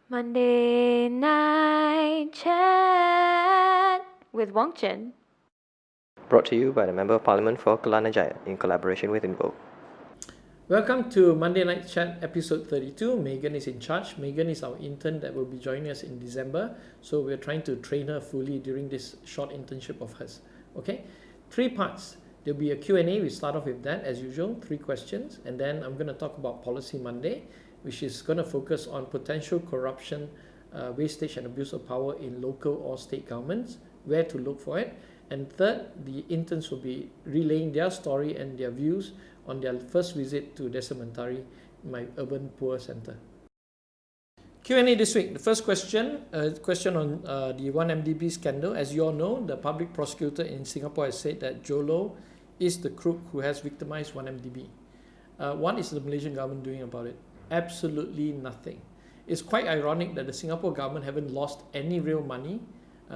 Monday Night Chat with Wong Chen. Brought to you by the Member of Parliament for Kelana Jaya in collaboration with Invo. Welcome to Monday Night Chat episode 32. Megan is in charge. Megan is our intern that will be joining us in December. So we're trying to train her fully during this short internship of hers. Okay, 3 parts. There'll be a Q&A. We start off with that as usual, 3 questions. And then I'm going to talk about Policy Monday, which is going to focus on potential corruption, wastage and abuse of power in local or state governments, where to look for it. And third, the interns will be relaying their story and their views on their first visit to Desa Mentari, my urban poor center. Q&A this week. The first question, question on the 1MDB scandal. As you all know, the public prosecutor in Singapore has said that Jho Low is the crook who has victimized 1MDB. What is the Malaysian government doing about it? Absolutely nothing. It's quite ironic that the Singapore government haven't lost any real money,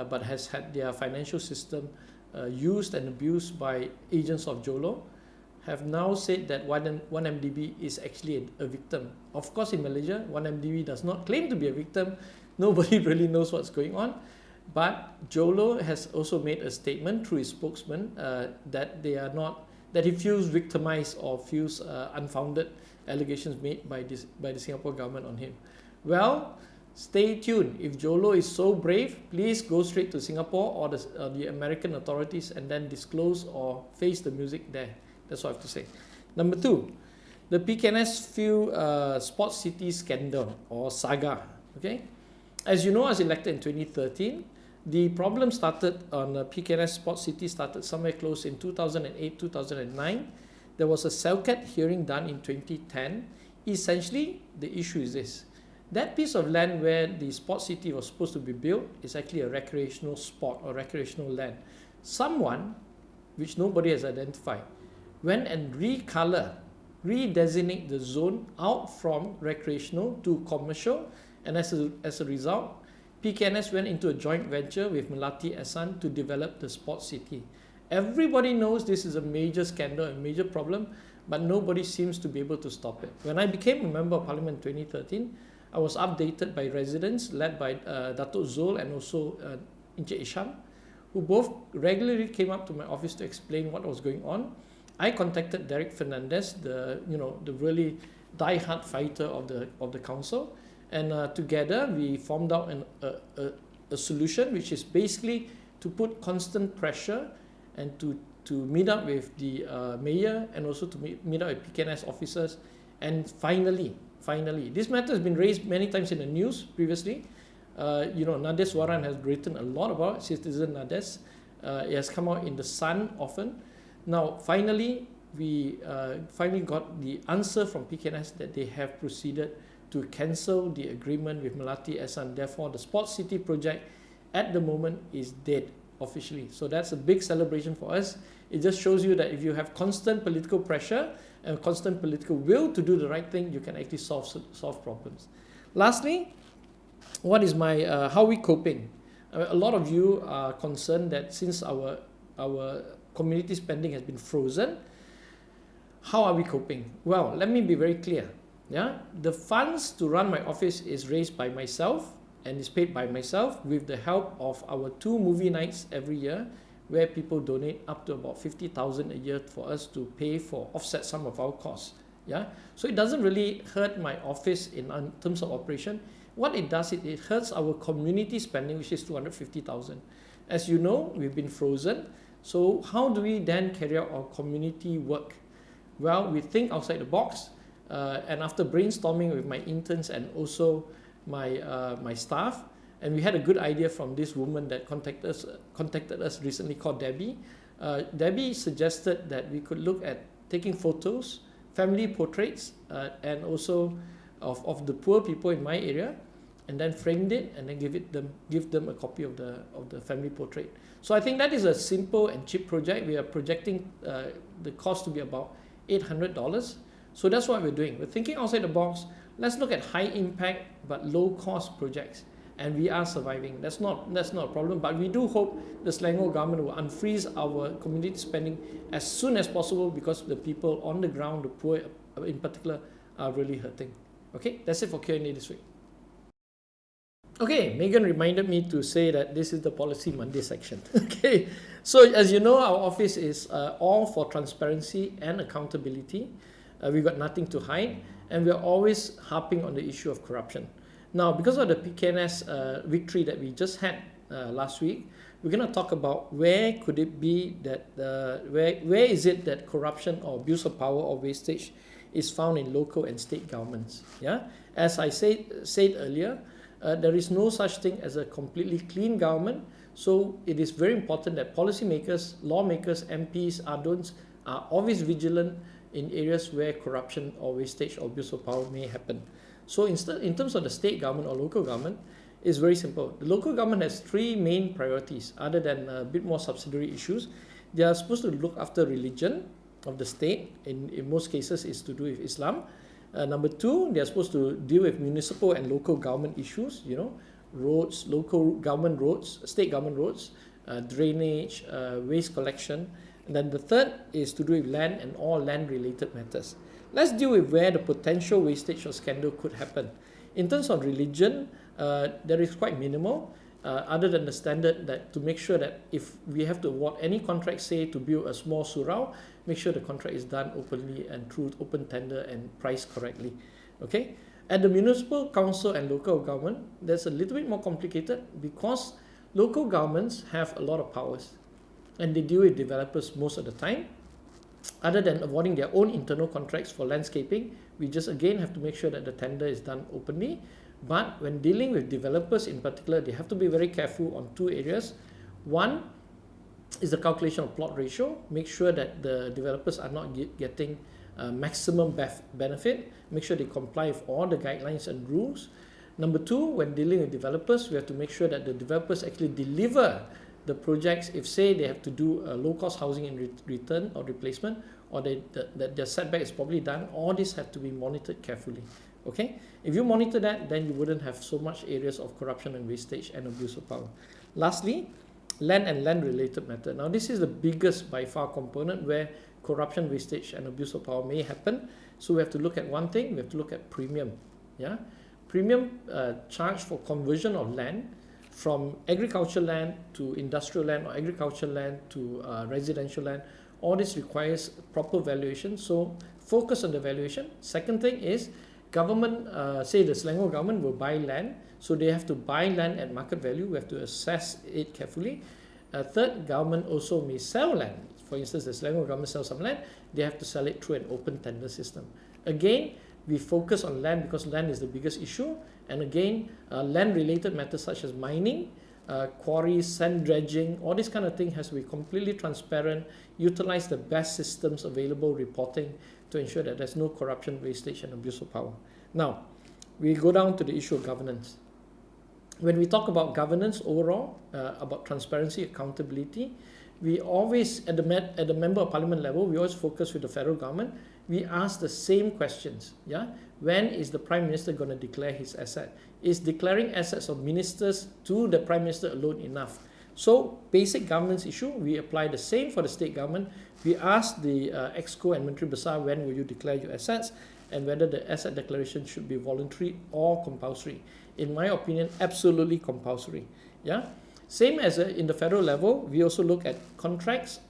but has had their financial system used and abused by agents of Jho Low, have now said that 1MDB is actually a victim. Of course, in Malaysia, 1MDB does not claim to be a victim. Nobody really knows what's going on. But Jho Low has also made a statement through his spokesman that they are not, that he feels victimized or feels unfounded allegations made by the Singapore government on him. Well, stay tuned. If Jho Low is so brave, please go straight to Singapore or the American authorities and then disclose or face the music there. That's what I have to say. Number 2, the PKNS Field Sport City scandal or saga. Okay, as you know, I was elected in 2013. The problem started on PKNS Sport City started somewhere close in 2008, 2009. There was a CELCAT hearing done in 2010. Essentially, the issue is this. That piece of land where the sport city was supposed to be built is actually a recreational spot or recreational land. Someone, which nobody has identified, went and redesignate the zone out from recreational to commercial, and as a result, PKNS went into a joint venture with Melati Ehsan to develop the sport city. Everybody knows this is a major scandal, a major problem, but nobody seems to be able to stop it. When I became a member of parliament in 2013, I was updated by residents led by Datuk Zul and also Encik Isham, who both regularly came up to my office to explain what was going on. I contacted Derek Fernandez, the really die-hard fighter of the council, and together we formed out a solution, which is basically to put constant pressure and to meet up with the mayor and also to meet up with PKNS officers. And finally, this matter has been raised many times in the news previously. Nades Waran has written a lot about it, Citizen Nades. It has come out in the Sun often. Now, finally, we finally got the answer from PKNS that they have proceeded to cancel the agreement with Melati Ehsan. Therefore, the Sports City project at the moment is dead officially. So that's a big celebration for us. It just shows you that if you have constant political pressure and constant political will to do the right thing, you can actually solve problems. Lastly, what is my how are we coping? A lot of you are concerned that since our community spending has been frozen, how are we coping? Well, let me be very clear. Yeah, the funds to run my office is raised by myself and is paid by myself with the help of our 2 movie nights every year, where people donate up to about 50,000 a year for us to pay for, offset some of our costs. Yeah, so it doesn't really hurt my office in terms of operation. What it does, it hurts our community spending, which is 250,000. As you know, we've been frozen. So how do we then carry out our community work? Well, we think outside the box, and after brainstorming with my interns and also my staff, and we had a good idea from this woman that contacted us recently called Debbie. Debbie suggested that we could look at taking photos, family portraits, and also of the poor people in my area, and then framed it and then give them a copy of the family portrait. So I think that is a simple and cheap project. We are projecting the cost to be about $800. So that's what we're doing. We're thinking outside the box. Let's look at high impact but low cost projects, and we are surviving. That's not a problem, but we do hope the Selangor government will unfreeze our community spending as soon as possible, because the people on the ground, the poor in particular, are really hurting. Okay, that's it for Q&A this week. Okay, Megan reminded me to say that this is the Policy Monday section. Okay, so as you know, our office is all for transparency and accountability. We've got nothing to hide, and we're always harping on the issue of corruption. Now, because of the PKNS victory that we just had last week, we're going to talk about where could it be that, where is it that corruption or abuse of power or wastage is found in local and state governments. Yeah, as I said earlier, there is no such thing as a completely clean government. So it is very important that policymakers, lawmakers, MPs are always vigilant in areas where corruption or wastage or abuse of power may happen. So in terms of the state government or local government, it's very simple. The local government has three main priorities other than a bit more subsidiary issues. They are supposed to look after religion of the state. In most cases, it's to do with Islam. Number two, they're supposed to deal with municipal and local government issues, roads, local government roads, state government roads, drainage, waste collection. And then the third is to do with land and all land-related matters. Let's deal with where the potential wastage or scandal could happen. In terms of religion, there is quite minimal, other than the standard that to make sure that if we have to award any contract, say to build a small surau, make sure the contract is done openly and through open tender and priced correctly. Okay. At the municipal council and local government, that's a little bit more complicated because local governments have a lot of powers and they deal with developers most of the time. Other than awarding their own internal contracts for landscaping, we just again have to make sure that the tender is done openly. But when dealing with developers in particular, they have to be very careful on two areas. One is the calculation of plot ratio. Make sure that the developers are not getting maximum benefit. Make sure they comply with all the guidelines and rules. Number two, when dealing with developers, we have to make sure that the developers actually deliver the projects. If say they have to do a low-cost housing in return or replacement, or that their setback is probably done, all this have to be monitored carefully. Okay, if you monitor that, then you wouldn't have so much areas of corruption and wastage and abuse of power. Lastly, land and land-related matter. Now, this is the biggest by far component where corruption, wastage, and abuse of power may happen. So we have to look at one thing. We have to look at premium. Yeah, premium charged for conversion of land from agricultural land to industrial land or agricultural land to residential land. All this requires proper valuation. So focus on the valuation. Second thing is government, say the Selangor government will buy land, so they have to buy land at market value. We have to assess it carefully. Third, government also may sell land. For instance, the Selangor government sells some land, they have to sell it through an open tender system. Again, we focus on land because land is the biggest issue. And again, land-related matters such as mining, quarries, sand dredging, all this kind of thing has to be completely transparent, utilize the best systems available, reporting, to ensure that there's no corruption, wastage, and abuse of power. Now, we go down to the issue of governance. When we talk about governance overall, about transparency, accountability, we always, at the member of parliament level, we always focus with the federal government. We ask the same questions. Yeah, when is the Prime Minister going to declare his asset? Is declaring assets of ministers to the Prime Minister alone enough? So, basic governance issue, we apply the same for the state government. We ask the Exco and Menteri Besar when will you declare your assets and whether the asset declaration should be voluntary or compulsory. In my opinion, absolutely compulsory. Yeah. Same as in the federal level, we also look at contracts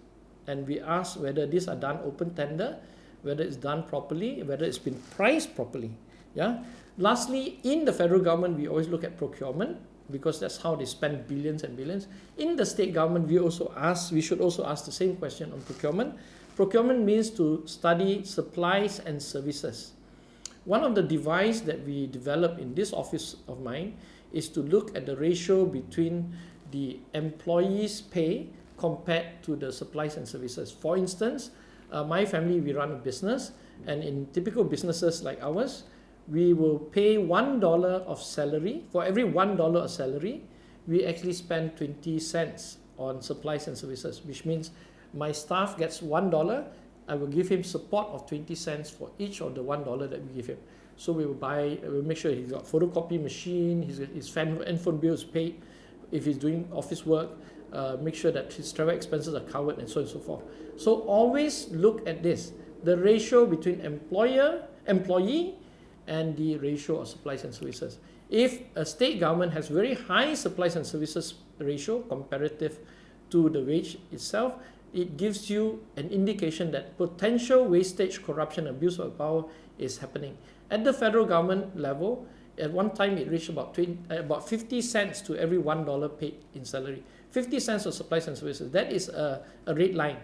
and we ask whether these are done open tender, whether it's done properly, whether it's been priced properly. Yeah. Lastly, in the federal government, we always look at procurement because that's how they spend billions and billions. In the state government, we should also ask the same question on procurement. Procurement means to study supplies and services. One of the devices that we developed in this office of mine is to look at the ratio between the employees' pay compared to the supplies and services. For instance, my family, we run a business, and in typical businesses like ours, we will pay $1 of salary. For every $1 of salary, we actually spend 20 cents on supplies and services, which means my staff gets $1. I will give him support of 20 cents for each of the $1 that we give him. So we'll make sure he's got photocopy machine, his phone bill is paid. If he's doing office work, make sure that his travel expenses are covered and so on and so forth. So always look at this, the ratio between employee and the ratio of supplies and services. If a state government has very high supplies and services ratio comparative to the wage itself, it gives you an indication that potential wastage, corruption, abuse of power is happening. At the federal government level, at one time it reached about 50 cents to every $1 paid in salary. 50 cents of supplies and services. That is a red line.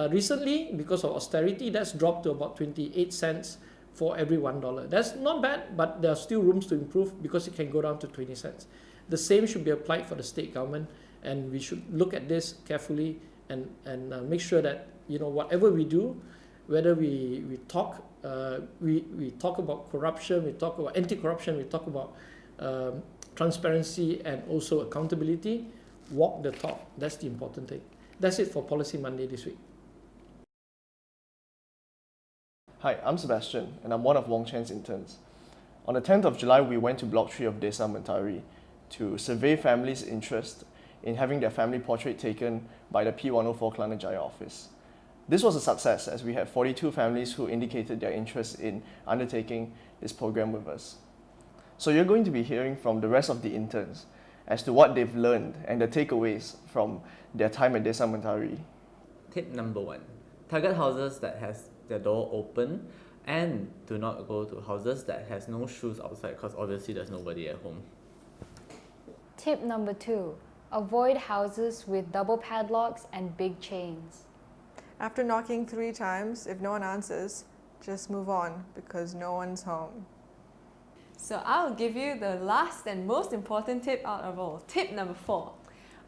Recently, because of austerity, that's dropped to about 28 cents for every $1. That's not bad, but there are still rooms to improve because it can go down to 20 cents. The same should be applied for the state government, and we should look at this carefully and make sure that whatever we do, whether we talk about corruption, we talk about anti-corruption, we talk about transparency and also accountability, walk the talk. That's the important thing. That's it for Policy Monday this week. Hi, I'm Sebastian, and I'm one of Wong Chen's interns. On the 10th of July, we went to Block 3 of Desa Mentari to survey families' interest in having their family portrait taken by the P104 Kelana Jaya office. This was a success as we had 42 families who indicated their interest in undertaking this program with us. So you're going to be hearing from the rest of the interns as to what they've learned and the takeaways from their time at Desa Mentari. Tip number 1, target houses that has their door open, and do not go to houses that has no shoes outside because obviously there's nobody at home. Tip number 2, avoid houses with double padlocks and big chains. After knocking 3 times, if no one answers, just move on because no one's home. So I'll give you the last and most important tip out of all. Tip number 4,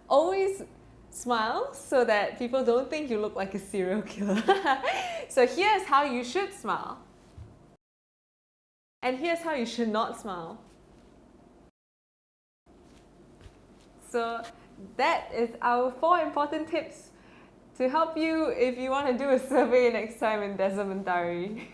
always smile so that people don't think you look like a serial killer. So here's how you should smile. And here's how you should not smile. So that is our 4 important tips to help you if you want to do a survey next time in Desa Mentari.